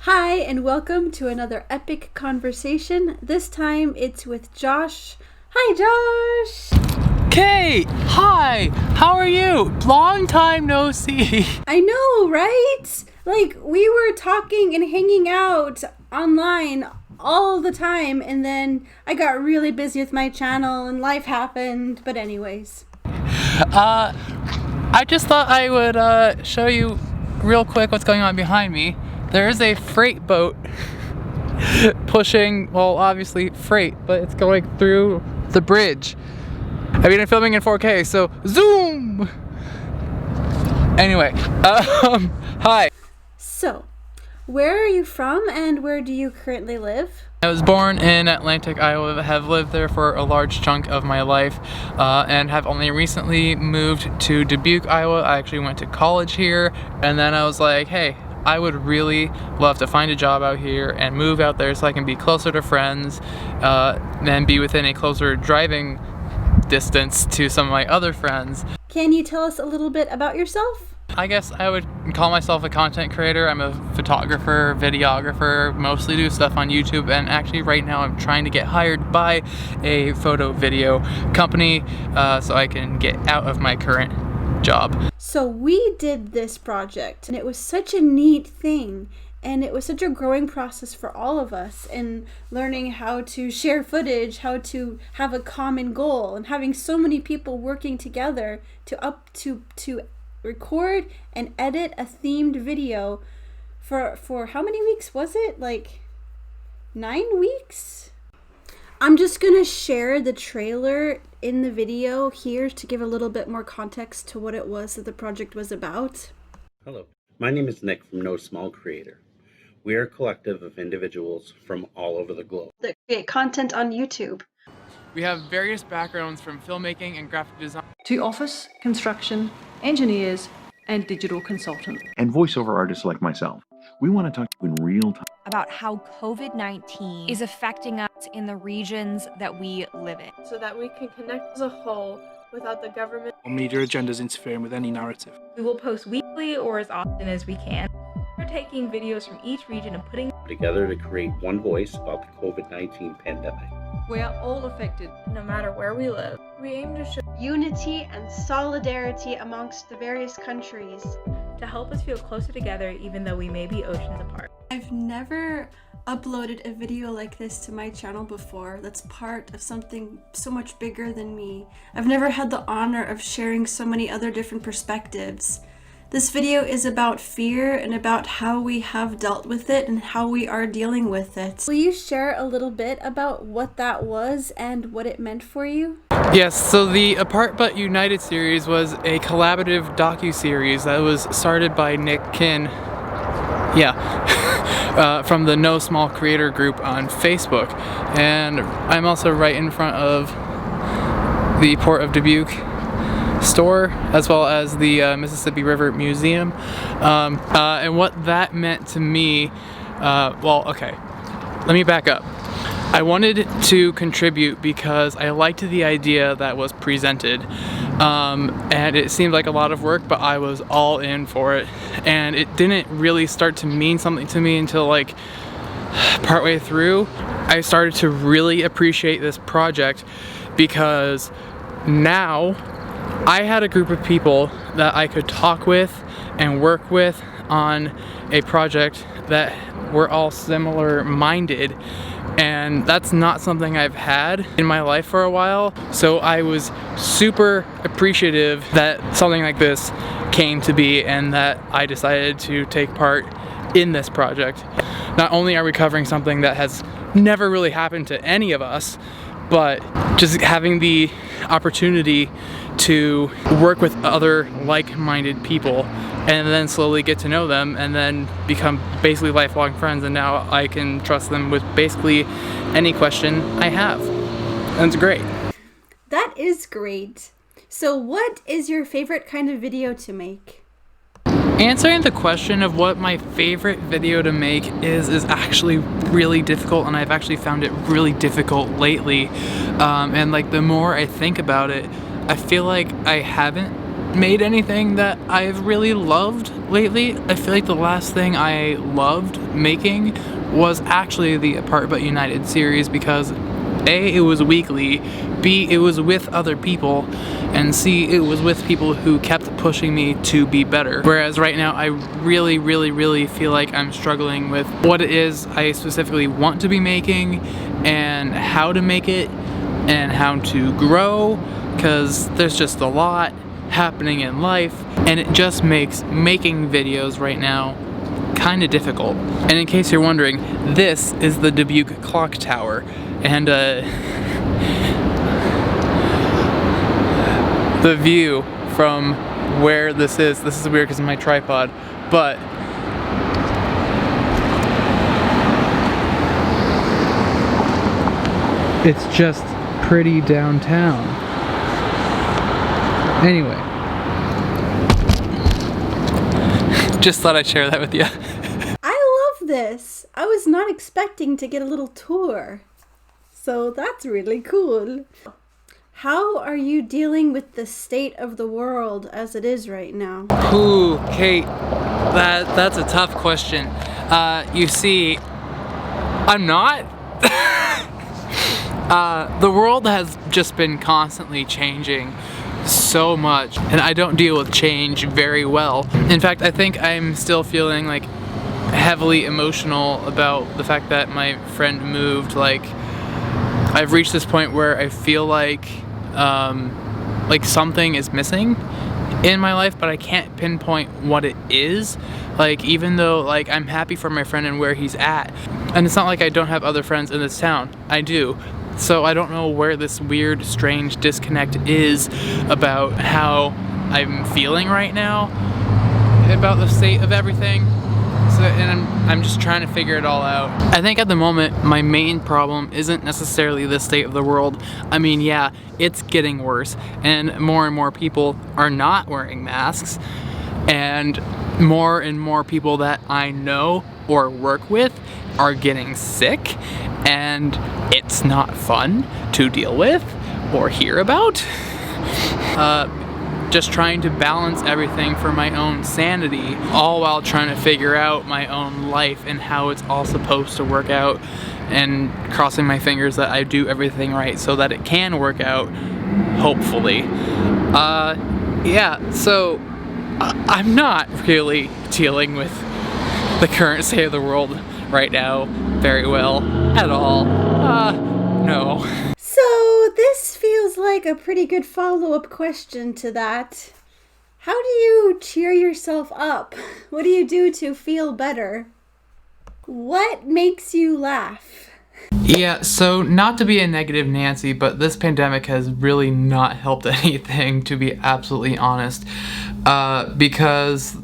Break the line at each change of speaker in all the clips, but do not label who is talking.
Hi, and welcome to another epic conversation. This time it's with Josh. Hi, Josh!
Kate! Hi! How are you? Long time no see.
I know, right? Like, we were talking and hanging out online all the time, and then I got really busy with my channel and life happened. But anyways.
I just thought I would show you real quick what's going on behind me. There is a freight boat pushing, well, obviously freight, but it's going through the bridge. I mean, I'm filming in 4K, so zoom! Anyway, hi.
So, where are you from and where do you currently live?
I was born in Atlantic, Iowa, have lived there for a large chunk of my life, and have only recently moved to Dubuque, Iowa. I actually went to college here, and then I was like, hey, I would really love to find a job out here and move out there so I can be closer to friends, and be within a closer driving distance to some of my other friends.
Can you tell us a little bit about yourself?
I guess I would call myself a content creator. I'm a photographer, videographer, mostly do stuff on YouTube, and actually right now I'm trying to get hired by a photo video company so I can get out of my current job.
So we did this project and it was such a neat thing, and it was such a growing process for all of us in learning how to share footage, how to have a common goal, and having so many people working together to record and edit a themed video for how many weeks was it? Like 9 weeks? I'm just gonna share the trailer in the video here to give a little bit more context to what it was that the project was about.
Hello, my name is Nick from No Small Creator. We are a collective of individuals from all over the globe
That create content on YouTube.
We have various backgrounds from filmmaking and graphic design
to office, construction, engineers, and digital consultants.
And voiceover artists like myself. We want to talk in real time
about how COVID-19 is affecting us in the regions that we live in,
so that we can connect as a whole without the government
or media agendas interfering with any narrative.
We will post weekly or as often as we can. We're taking videos from each region and putting
together to create one voice about the COVID-19 pandemic.
We are all affected,
no matter where we live. We aim to show
unity and solidarity amongst the various countries
to help us feel closer together even though we may be oceans apart.
I've never uploaded a video like this to my channel before that's part of something so much bigger than me. I've never had the honor of sharing so many other different perspectives. This video is about fear and about how we have dealt with it and how we are dealing with it. Will you share a little bit about what that was and what it meant for you?
Yes, so the Apart But United series was a collaborative docu-series that was started by Nick Kinn, from the No Small Creator group on Facebook. And I'm also right in front of the Port of Dubuque store, as well as the Mississippi River Museum. And what that meant to me, let me back up. I wanted to contribute because I liked the idea that was presented, and it seemed like a lot of work, but I was all in for it, and it didn't really start to mean something to me until like partway through. I started to really appreciate this project because now I had a group of people that I could talk with and work with on a project that were all similar minded, and that's not something I've had in my life for a while. So I was super appreciative that something like this came to be and that I decided to take part in this project. Not only are we covering something that has never really happened to any of us, but just having the opportunity to work with other like-minded people and then slowly get to know them and then become basically lifelong friends, and now I can trust them with basically any question I have. And it's great.
That is great. So what is your favorite kind of video to make?
Answering the question of what my favorite video to make is actually really difficult, and I've actually found it really difficult lately. And like the more I think about it, I feel like I haven't made anything that I've really loved lately. I feel like the last thing I loved making was actually the Apart But United series because A, it was weekly, B, it was with other people, and C, it was with people who kept pushing me to be better. Whereas right now I really feel like I'm struggling with what it is I specifically want to be making and how to make it and how to grow, because there's just a lot happening in life and it just makes making videos right now kind of difficult. And in case you're wondering, this is the Dubuque Clock Tower, and the view from where this is weird because of my tripod, but it's just pretty downtown. Anyway, just thought I'd share that with you.
I love this. I was not expecting to get a little tour. So that's really cool. How are you dealing with the state of the world as it is right now?
Ooh, Kate, that's a tough question. You see, I'm not. The world has just been constantly changing so much, and I don't deal with change very well. In fact, I think I'm still feeling like heavily emotional about the fact that my friend moved. Like, I've reached this point where I feel like something is missing in my life, but I can't pinpoint what it is. Like, even though like I'm happy for my friend and where he's at, and it's not like I don't have other friends in this town, I do. So I don't know where this weird, strange disconnect is about how I'm feeling right now, about the state of everything. So, and I'm just trying to figure it all out. I think at the moment, my main problem isn't necessarily the state of the world. I mean, yeah, it's getting worse, and more people are not wearing masks, and more people that I know or work with are getting sick, and it's not fun to deal with or hear about. Just trying to balance everything for my own sanity, all while trying to figure out my own life and how it's all supposed to work out, and crossing my fingers that I do everything right so that it can work out, hopefully. Yeah, so I'm not really dealing with the current state of the world right now very well at all. No.
So this feels like a pretty good follow-up question to that. How do you cheer yourself up? What do you do to feel better? What makes you laugh?
Yeah, so not to be a negative Nancy, but this pandemic has really not helped anything, to be absolutely honest, because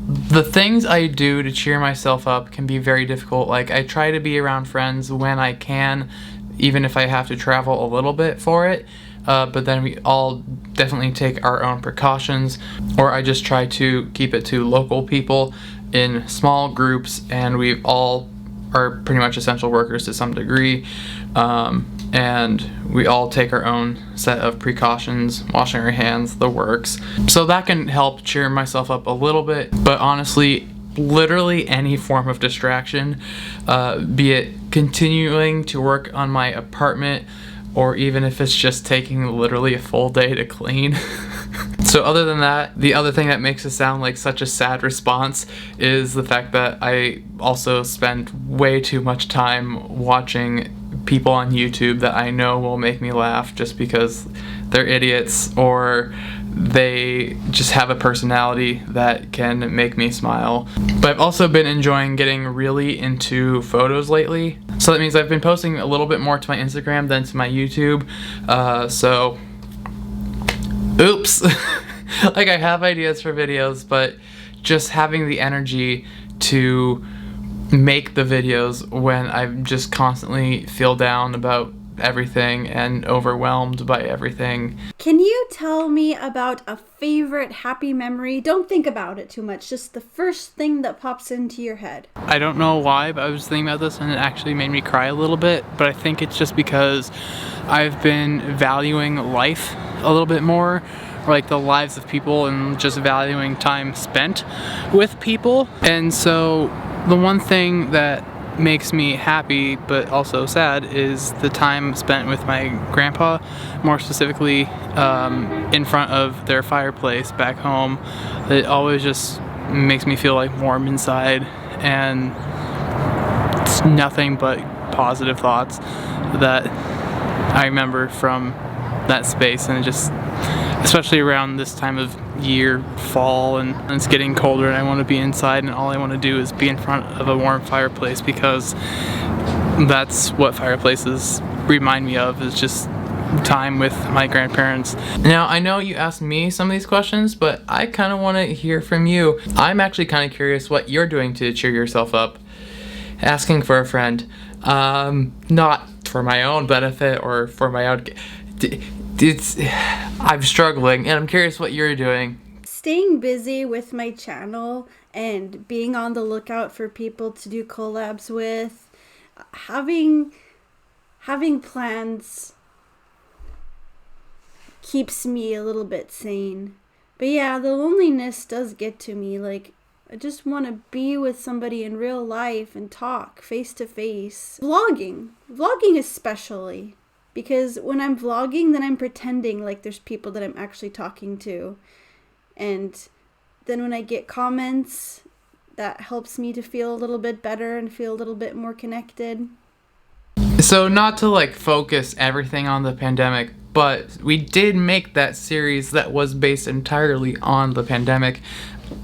the things I do to cheer myself up can be very difficult. Like, I try to be around friends when I can, even if I have to travel a little bit for it, but then we all definitely take our own precautions, or I just try to keep it to local people in small groups, and we all are pretty much essential workers to some degree, and we all take our own set of precautions, washing our hands, the works. So that can help cheer myself up a little bit, but honestly, literally any form of distraction, be it continuing to work on my apartment, or even if it's just taking literally a full day to clean. So other than that, the other thing that makes it sound like such a sad response is the fact that I also spend way too much time watching people on YouTube that I know will make me laugh just because they're idiots, or they just have a personality that can make me smile. But I've also been enjoying getting really into photos lately. So that means I've been posting a little bit more to my Instagram than to my YouTube. So, oops. Like, I have ideas for videos, but just having the energy to make the videos when I just constantly feel down about everything and overwhelmed by everything.
Can you tell me about a favorite happy memory? Don't think about it too much, just the first thing that pops into your head.
I don't know why, but I was thinking about this and it actually made me cry a little bit, but I think it's just because I've been valuing life a little bit more like the lives of people and just valuing time spent with people. And so the one thing that makes me happy but also sad is the time spent with my grandpa, more specifically in front of their fireplace back home. It always just makes me feel like warm inside, and it's nothing but positive thoughts that I remember from that space. And it just, especially around this time of year, fall, and it's getting colder and I want to be inside, and all I want to do is be in front of a warm fireplace, because that's what fireplaces remind me of, is just time with my grandparents. Now, I know you asked me some of these questions, but I kind of want to hear from you. I'm actually kind of curious what you're doing to cheer yourself up. Asking for a friend, not for my own benefit or for my own. I'm struggling, and I'm curious what you're doing.
Staying busy with my channel and being on the lookout for people to do collabs with, having plans keeps me a little bit sane. But yeah, the loneliness does get to me. Like, I just want to be with somebody in real life and talk face to face. Vlogging especially, because when I'm vlogging, then I'm pretending like there's people that I'm actually talking to. And then when I get comments, that helps me to feel a little bit better and feel a little bit more connected.
So, not to like focus everything on the pandemic, but we did make that series that was based entirely on the pandemic.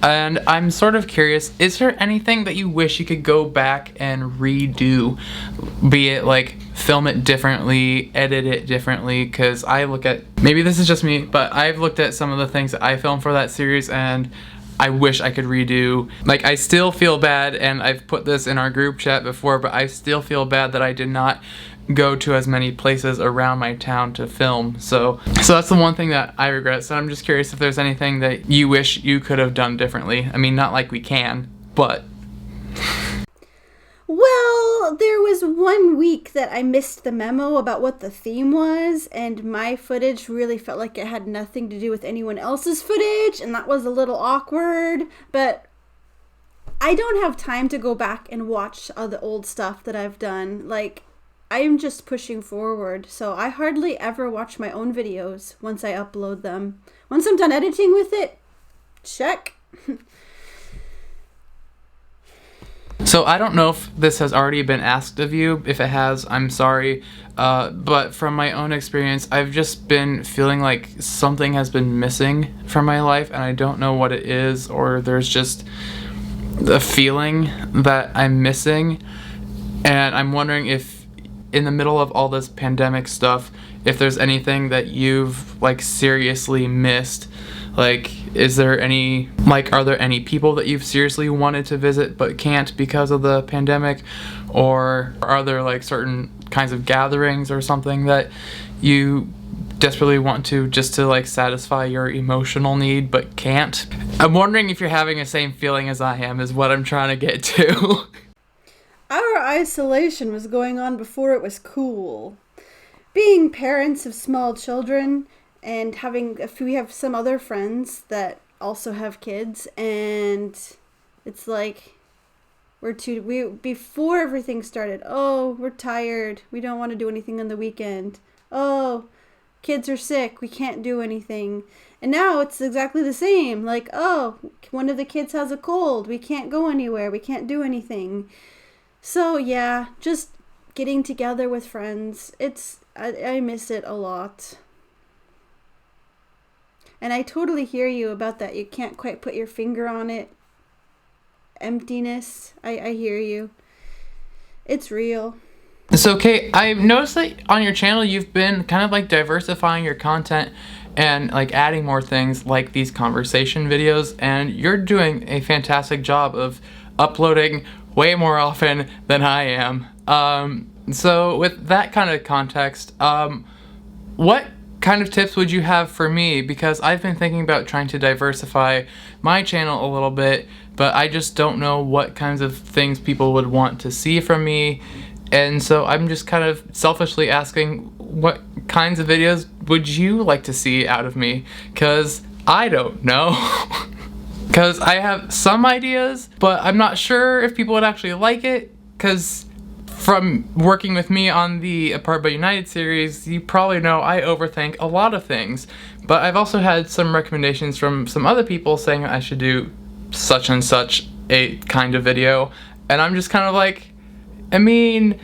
And I'm sort of curious, is there anything that you wish you could go back and redo? Be it like film it differently, edit it differently, because I look at, maybe this is just me, but I've looked at some of the things that I filmed for that series and I wish I could redo. Like, I still feel bad, and I've put this in our group chat before, but I still feel bad that I did not go to as many places around my town to film. So that's the one thing that I regret. So I'm just curious if there's anything that you wish you could have done differently. I mean, not like we can, but...
Well, there was 1 week that I missed the memo about what the theme was, and my footage really felt like it had nothing to do with anyone else's footage, and that was a little awkward. But I don't have time to go back and watch all the old stuff that I've done. Like, I'm just pushing forward, so I hardly ever watch my own videos once I upload them. Once I'm done editing with it, check.
So I don't know if this has already been asked of you. If it has, I'm sorry. But from my own experience, I've just been feeling like something has been missing from my life, and I don't know what it is, or there's just a feeling that I'm missing. And I'm wondering if, in the middle of all this pandemic stuff, if there's anything that you've like seriously missed. Like, is there any, like, are there any people that you've seriously wanted to visit but can't because of the pandemic? Or are there like certain kinds of gatherings or something that you desperately want to, just to like satisfy your emotional need but can't? I'm wondering if you're having the same feeling as I am, is what I'm trying to get to.
Our isolation was going on before it was cool. Being parents of small children, and we have some other friends that also have kids, and it's like before everything started, oh, we're tired, we don't want to do anything on the weekend, oh, kids are sick, we can't do anything. And now it's exactly the same, like, oh, one of the kids has a cold, we can't go anywhere, we can't do anything. So yeah, just getting together with friends, I miss it a lot. And I totally hear you about that. You can't quite put your finger on it. Emptiness. I hear you. It's real.
So, Kate, I've noticed that on your channel you've been kind of like diversifying your content and like adding more things like these conversation videos, and you're doing a fantastic job of uploading way more often than I am. So with that kind of context, what kind of tips would you have for me? Because I've been thinking about trying to diversify my channel a little bit, but I just don't know what kinds of things people would want to see from me, And so I'm just kind of selfishly asking, what kinds of videos would you like to see out of me? Because I don't know. Because I have some ideas, but I'm not sure if people would actually like it. Because from working with me on the Apart But United series, you probably know I overthink a lot of things. But I've also had some recommendations from some other people saying I should do such and such a kind of video. And I'm just kind of like, I mean,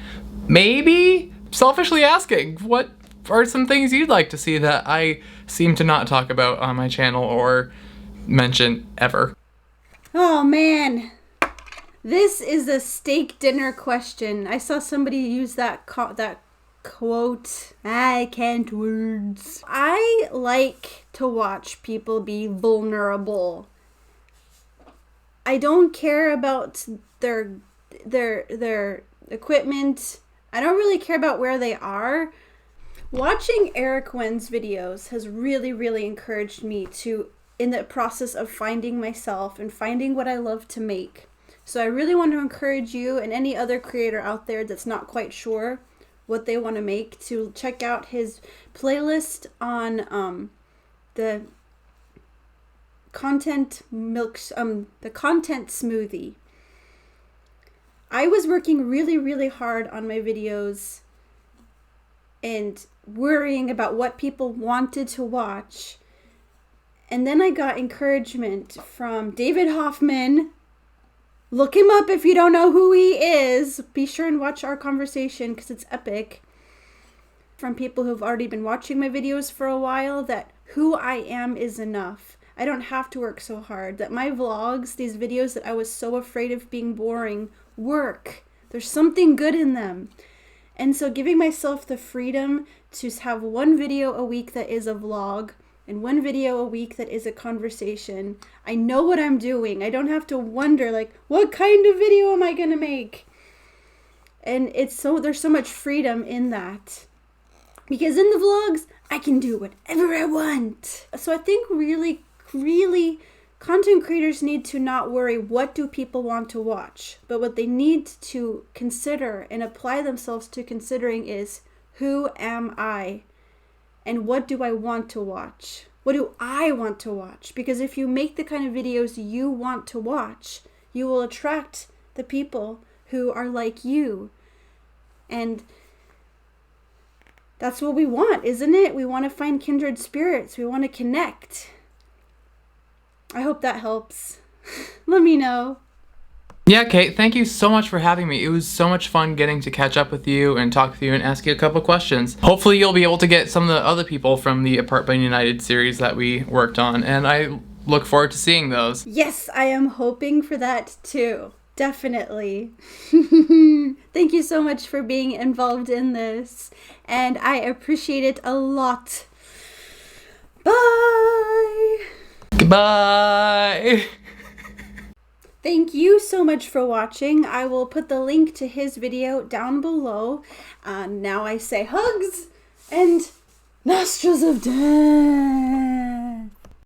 maybe selfishly asking, what are some things you'd like to see that I seem to not talk about on my channel or mention ever?
Oh man, this is a steak dinner question. I saw somebody use that quote. I can't words. I like to watch people be vulnerable. I don't care about their equipment. I don't really care about where they are. Watching Eric Wen's videos has really encouraged me to, in the process of finding myself and finding what I love to make. So I really want to encourage you and any other creator out there that's not quite sure what they want to make to check out his playlist on the content smoothie. I was working really hard on my videos and worrying about what people wanted to watch. And then I got encouragement from David Hoffman. Look him up if you don't know who he is. Be sure and watch our conversation because it's epic. From people who've already been watching my videos for a while, that who I am is enough. I don't have to work so hard. That my vlogs, these videos that I was so afraid of being boring, work. There's something good in them. And so giving myself the freedom to have one video a week that is a vlog and one video a week that is a conversation. I know what I'm doing. I don't have to wonder like, what kind of video am I gonna make? And there's so much freedom in that. Because in the vlogs, I can do whatever I want. So I think really content creators need to not worry what do people want to watch, but what they need to consider and apply themselves to considering is, who am I? And what do I want to watch? What do I want to watch? Because if you make the kind of videos you want to watch, you will attract the people who are like you. And that's what we want, isn't it? We want to find kindred spirits. We want to connect. I hope that helps. Let me know.
Yeah, Kate, thank you so much for having me. It was so much fun getting to catch up with you and talk with you and ask you a couple questions. Hopefully you'll be able to get some of the other people from the Apart But United series that we worked on, and I look forward to seeing those.
Yes, I am hoping for that too. Definitely. Thank you so much for being involved in this, and I appreciate it a lot. Bye!
Goodbye!
Thank you so much for watching. I will put the link to his video down below. Now I say hugs and nostrils of death.